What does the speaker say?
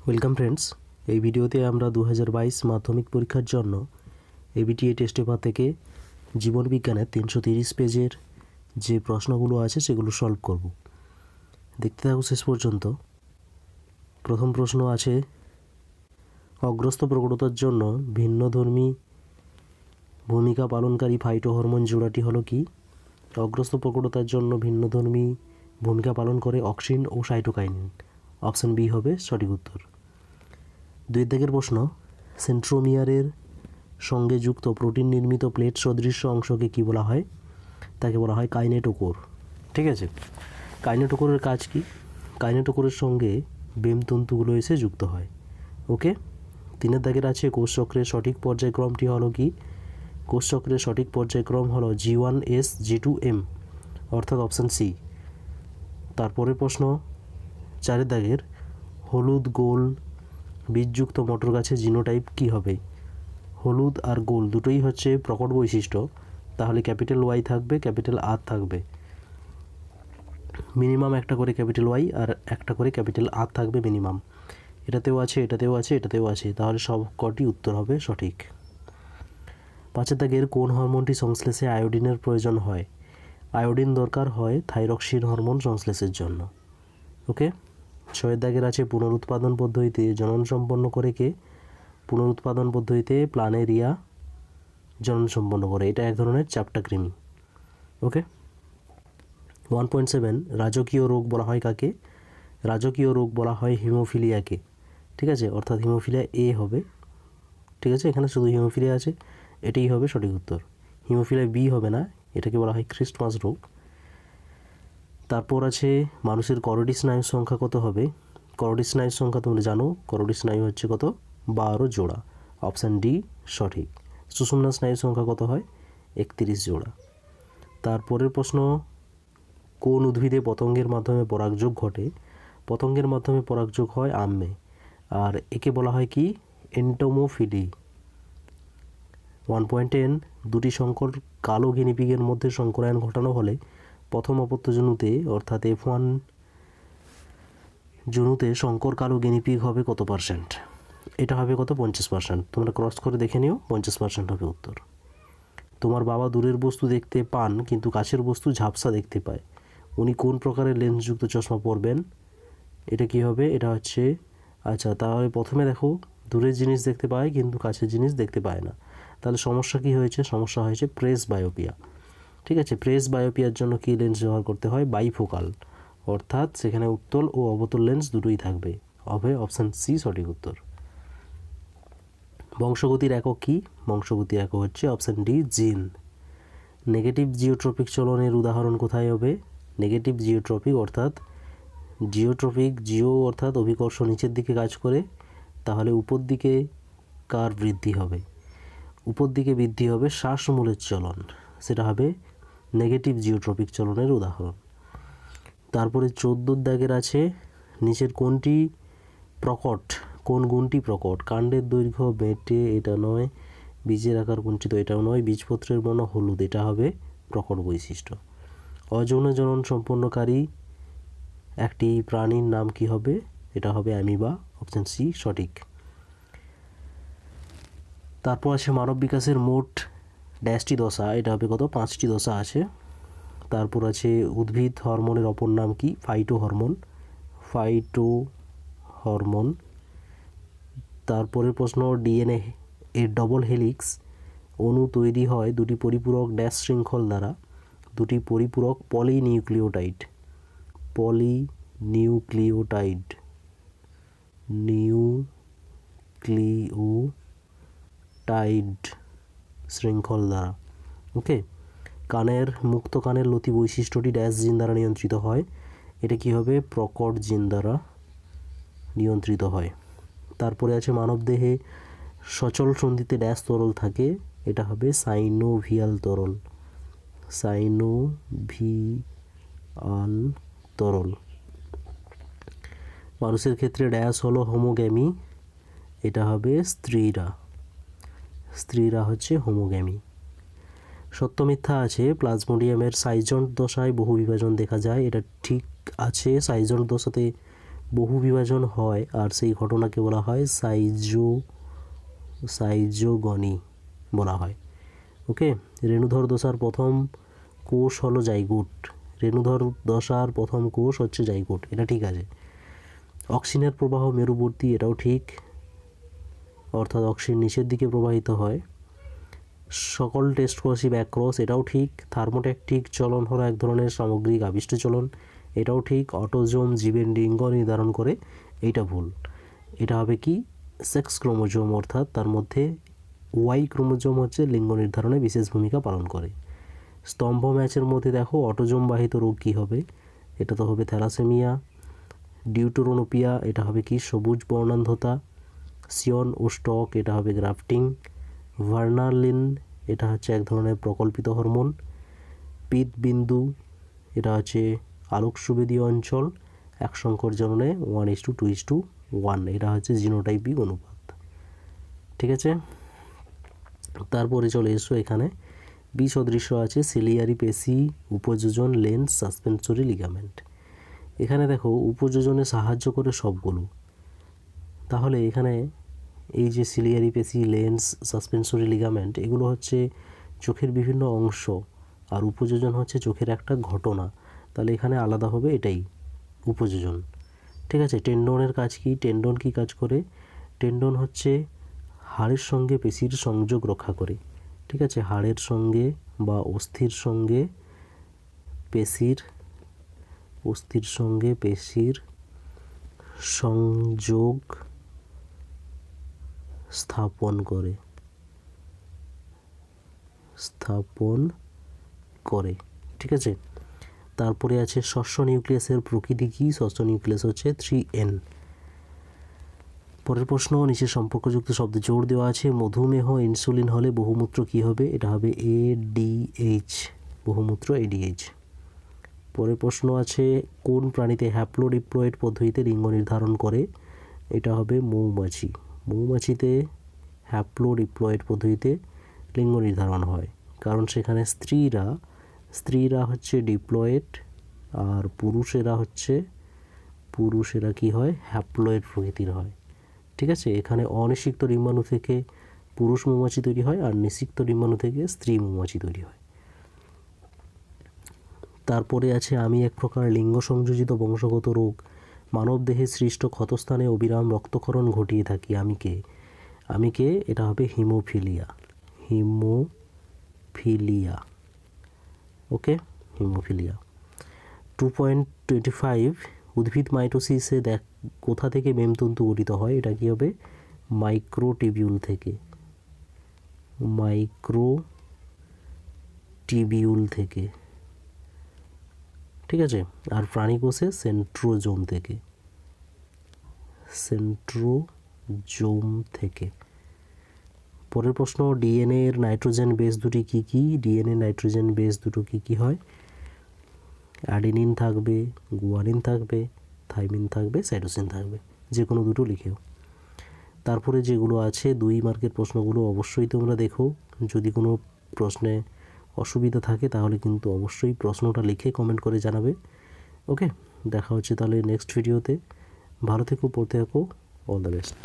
Welcome friends, এই ভিডিওতে আমরা 2022 মাধ্যমিক পরীক্ষার জন্য ABTA টেস্ট পেপার থেকে জীবন বিজ্ঞানের 330 পেজের যে প্রশ্নগুলো আছে সেগুলো সলভ করব। দেখতে থাকো শেষ পর্যন্ত। প্রথম প্রশ্ন আছে, অগ্রস্ত প্রকটতার জন্য ভিন্নধর্মী ভূমিকা পালনকারী ফাইটোহরমোন জোড়াটি হলো কি? অগ্রস্ত প্রকটতার জন্য ভিন্নধর্মী ভূমিকা পালন করে অক্সিন ও সাইটোকাইনিন। অপশন বি হবে সঠিক উত্তর। 2 দাগের প্রশ্ন, সেন্ট্রোমিয়ারের সঙ্গে যুক্ত প্রোটিন নির্মিত প্লেট সদৃশ্য অংশকে কি বলা হয়? তাকে বলা হয় কাইনেটোকোর। ঠিক আছে, কাইনেটোকোরের কাজ কি? কাইনেটোকোরের সঙ্গে বেম তন্তুগুলো এসে যুক্ত হয়। ওকে। 3 দাগের আছে, কোষচক্রের সঠিক পর্যায়ক্রমটি হলো কি? কোষচক্রের সঠিক পর্যায়ক্রম হলো G1S G2M, অর্থাৎ অপশান সি। তারপরের প্রশ্ন 4 দাগের, হলুদ গোল বীজযুক্ত মটর গাছের জিনোটাইপ কি হবে? হলুদ আর গোল দুটোই হচ্ছে প্রকট বৈশিষ্ট্য, তাহলে ক্যাপিটাল ওয়াই থাকবে, ক্যাপিটাল আর থাকবে। মিনিমাম একটা করে ক্যাপিটাল ওয়াই আর একটা করে ক্যাপিটাল আর থাকবে মিনিমাম। এটাতেও আছে, এটাতেও আছে, এটাতেও আছে, তাহলে সব কটি উত্তর হবে সঠিক। 5 দাগের, কোন হরমোনটি সংশ্লেষে আয়োডিনের প্রয়োজন হয়? আয়োডিন দরকার হয় থাইরক্সিন হরমোন সংশ্লেষের জন্য। ওকে। 6 দাগের আছে, পুনরুৎপাদন পদ্ধতিতে জনন সম্পন্ন করে কে? পুনরুৎপাদন পদ্ধতিতে প্ল্যানেরিয়া জনন সম্পন্ন করে। এটা এক ধরনের চাপটা কৃমি। ওকে। 1.7, রাজকীয় রোগ বলা হয় কাকে? রাজকীয় রোগ বলা হয় হিমোফিলিয়াকে। ঠিক আছে, অর্থাৎ হিমোফিলিয়া এ হবে। ঠিক আছে, এখানে শুধু হিমোফিলিয়া আছে, এটাই হবে সঠিক উত্তর। হিমোফিলিয়া বি হবে না, এটাকে বলা হয় ক্রিস্টমাস রোগ। তারপর আছে, মানুষের করোটি স্নায়ুর সংখ্যা কত হবে? করোটি স্নায়ুর সংখ্যা তোমরা জানো, করোটি স্নায়ু হচ্ছে কত? 12 জোড়া। অপশান ডি সঠিক। সুষুম্না স্নায়ুর সংখ্যা কত হয়? 31 জোড়া। তারপরের প্রশ্ন, কোন উদ্ভিদে পতঙ্গের মাধ্যমে পরাগযোগ ঘটে? পতঙ্গের মাধ্যমে পরাগযোগ হয় আমে, আর একে বলা হয় কি? এন্টোমোফিলি। 1.10, দুটি সংকর কালো গিনিপিগের মধ্যে সংকরায়ন ঘটানো হলে প্রথম অপত্য জনুতে অর্থাৎ F1 জনুতে সংকর কালো গিনিপিগ হবে কত পার্সেন্ট? এটা হবে কত? 50%। তোমরা ক্রস করে দেখে নিও, 50% হবে উত্তর। তোমার বাবা দূরের বস্তু দেখতে পান কিন্তু কাছের বস্তু ঝাপসা দেখতে পায়, উনি কোন প্রকারের লেন্সযুক্ত চশমা পরবেন? এটা কি হবে? এটা হচ্ছে, আচ্ছা তাহলে প্রথমে দেখো, দূরের জিনিস দেখতে পায় কিন্তু কাছের জিনিস দেখতে পায় না, তাহলে সমস্যা কি হয়েছে? সমস্যা হয়েছে প্রেস বায়োপিয়া। ঠিক আছে, প্রেস বায়োপিয়ার জন্য কি লেন্স ব্যবহার করতে হয়? বাইফোকাল, অর্থাৎ সেখানে উত্তল ও অবতল লেন্স দুটোই থাকবে। হবে অপশান সি সঠিক উত্তর। বংশগতির একক কি? বংশগতির একক হচ্ছে অপশান ডি জিন। নেগেটিভ জিওট্রপিক চলনের উদাহরণ কোথায় হবে? নেগেটিভ জিওট্রপিক অর্থাৎ জিও অর্থাৎ অভিকর্ষ নিচের দিকে কাজ করে, তাহলে উপর দিকে কার বৃদ্ধি হবে? উপর দিকে বৃদ্ধি হবে শ্বাসমূলের চলন, সেটা হবে নেগেটিভ জিওট্রপিক চলনের উদাহরণ। তারপরে 14 দাগের আছে, নিচের কোনটি প্রকট? কোন গুণটি প্রকট? কাণ্ডের দৈর্ঘ্য বেঁটে, এটা নয়। বীজের আকার কুঞ্চিত, এটাও নয়। বীজপত্রের বর্ণ হলুদ, এটা হবে প্রকট বৈশিষ্ট্য। অযৌন জনন সম্পন্নকারী একটি প্রাণীর নাম কি হবে? এটা হবে অ্যামিবা। অপশান সি সঠিক। তারপর আছে, মানব বিকাশের মোট ড্যাশটি দশা, এটা হবে কত? 5টি দশা আছে। তারপর আছে, উদ্ভিদ হরমোনের অপর নাম কি? Phyto hormone. তারপরের প্রশ্ন, ডিএনএ এর ডবল হেলিক্স অণু তৈরি হয় দুটি পরিপূরক ড্যাশ শৃঙ্খল দ্বারা। দুটি পরিপূরক পলিনিউক্লিওটাইড শৃঙ্খল দ্বারা। ওকে। মুক্ত কানের লতি বৈশিষ্ট্যটি ড্যাশ জিন দ্বারা নিয়ন্ত্রিত হয়, এটা কি হবে? প্রকট জিন দ্বারা নিয়ন্ত্রিত হয়। তারপরে আছে, মানবদেহে সচল সন্ধিতে ড্যাশ তরল থাকে, এটা হবে সাইনোভিয়াল তরল। মানুষের ক্ষেত্রে ড্যাশ হলো হোমোগ্যামি, এটা হবে স্ত্রীরা হচ্ছে হোমোগ্যামি। সত্য মিথ্যা আছে, প্লাজমোডিয়ামের সাইজন্ট দশায় বহু বিভাজন দেখা যায়, এটা ঠিক আছে। সাইজন্ট দশাতে বহু বিভাজন হয় আর সেই ঘটনাকে বলা হয় সাইজোগনি বলা হয়। ওকে, রেণুধর দশার প্রথম কোষ হলো জাইগোট। রেণুধর দশার প্রথম কোষ হচ্ছে জাইগোট, এটা ঠিক আছে। অক্সিজেনের প্রবাহ মেরুবর্তী, এটাও ঠিক, অর্থাৎ অক্সিজেন নিচের দিকে প্রবাহিত হয়। সকল টেস্ট কোষই ব্যাক্রস, এটাও ঠিক। থার্মোট্যাকটিক চলন হলো এক ধরনের সামগ্রিক আবিষ্ট চলন, এটাও ঠিক। অটোজোম জীবের লিঙ্গ নির্ধারণ করে, এইটা ভুল। এটা হবে কি, সেক্স ক্রোমোজোম, অর্থাৎ তার মধ্যে ওয়াই ক্রোমোজোম হচ্ছে লিঙ্গ নির্ধারণে বিশেষ ভূমিকা পালন করে। স্তম্ভ ম্যাচের মধ্যে দেখো অটোজোম বাহিত রোগ কী হবে, এটা তো হবে থ্যালাসেমিয়া। ডিউটোরোনোপিয়া, এটা হবে কি, সবুজ বর্ণান্ধতা। সিয়ন ও স্টক, এটা হবে গ্রাফটিং। ভার্নালিন, এটা হচ্ছে এক ধরনের প্রকল্পিত হরমোন। পিতবিন্দু, এটা হচ্ছে আলোক সুবেদীয় অঞ্চল। এক সংকর জননে 1:2:1, এটা হচ্ছে জিনোটাইপিক অনুপাত। ঠিক আছে, তারপরে চলে এসো এখানে বি সদৃশ্য আছে সিলিয়ারি পেশি, উপযোজন, লেন্স, সাসপেনসরি লিগামেন্ট। এখানে দেখো উপযোজনে সাহায্য করে সবগুলো, তাহলে এখানে এই যে সিলিয়ারি পেশি, লেন্স, সাসপেনসরি লিগামেন্ট, এগুলো হচ্ছে চোখের বিভিন্ন অংশ, আর উপযোজন হচ্ছে চোখের একটা ঘটনা, তাহলে এখানে আলাদা হবে এটাই উপযোজন। ঠিক আছে, টেন্ডনের কাজ কি, টেন্ডন কি কাজ করে, টেন্ডন হচ্ছে হাড়ের সঙ্গে পেশির সংযোগ রক্ষা করে। ঠিক আছে, হাড়ের সঙ্গে বা অস্থির সঙ্গে পেশির সংযোগ স্থাপন করে। ঠিক আছে, তারপরে আছে ষষ্ঠ নিউক্লিয়াসের প্রকৃতি কি, ষষ্ঠ নিউক্লিয়াস হচ্ছে 3N। পরের প্রশ্ন, নিচে সম্পর্কযুক্ত শব্দ জোড় দেওয়া আছে। মধুমেহ ইনসুলিন হলে বহুমূত্র কি হবে, এটা হবে ADH, বহুমূত্র ADH। পরের প্রশ্ন আছে, কোন প্রাণীতে হ্যাপ্লোডিপ্লয়েড পদ্ধতিতে লিঙ্গ নির্ধারণ করে, এটা হবে মৌমাছি। মৌমাছিতে হ্যাপ্লোডিপ্লয়েড পদ্ধতিতে লিঙ্গ নির্ধারণ হয়, কারণ সেখানে স্ত্রীরা হচ্ছে ডিপ্লয়েড আর পুরুষেরা কি হয়, হ্যাপ্লয়েড প্রকৃতির হয়। ঠিক আছে, এখানে অনিষিক্ত ডিম্বাণু থেকে পুরুষ মৌমাছি তৈরি হয় আর নিষিক্ত ডিম্বাণু থেকে স্ত্রী মৌমাছি তৈরি হয়। তারপরে আছে, আমি এক প্রকার লিঙ্গ সংযোজিত বংশগত রোগ, মানব দেহে সৃষ্ট ক্ষতস্থানে অবিরাম রক্তক্ষরণ ঘটিয়ে থাকি, আমি কে, এটা হবে হিমোফিলিয়া। ওকে, হিমোফিলিয়া। 2.25, উদ্ভিদ মাইটোসিসে কোথা থেকে মেমতন্তু গঠিত হয়, এটা কি হবে, মাইক্রোটিবিউল থেকে। ঠিক আছে, আর প্রাণী কোষে সেন্ট্রোজোম থেকে। পরের প্রশ্ন, ডিএনএ এর নাইট্রোজেন বেস দুটি কি কি, ডিএনএ নাইট্রোজেন বেস দুটো কি কি হয়, অ্যাডেনিন থাকবে, গুয়ানিন থাকবে, থাইমিন থাকবে, সাইটোসিন থাকবে, যে কোনো দুটো লিখেও। তারপরে যেগুলো আছে 2 মার্কের প্রশ্নগুলো অবশ্যই তোমরা দেখো, যদি কোনো প্রশ্নে অসুবিধা থাকে তাহলে কিন্তু অবশ্যই প্রশ্নটা লিখে কমেন্ট করে জানাবে। ওকে, দেখা হচ্ছে তাহলে নেক্সট ভিডিওতে। ভালো থেকো, পড়তে থাকো, অল দ্য বেস্ট।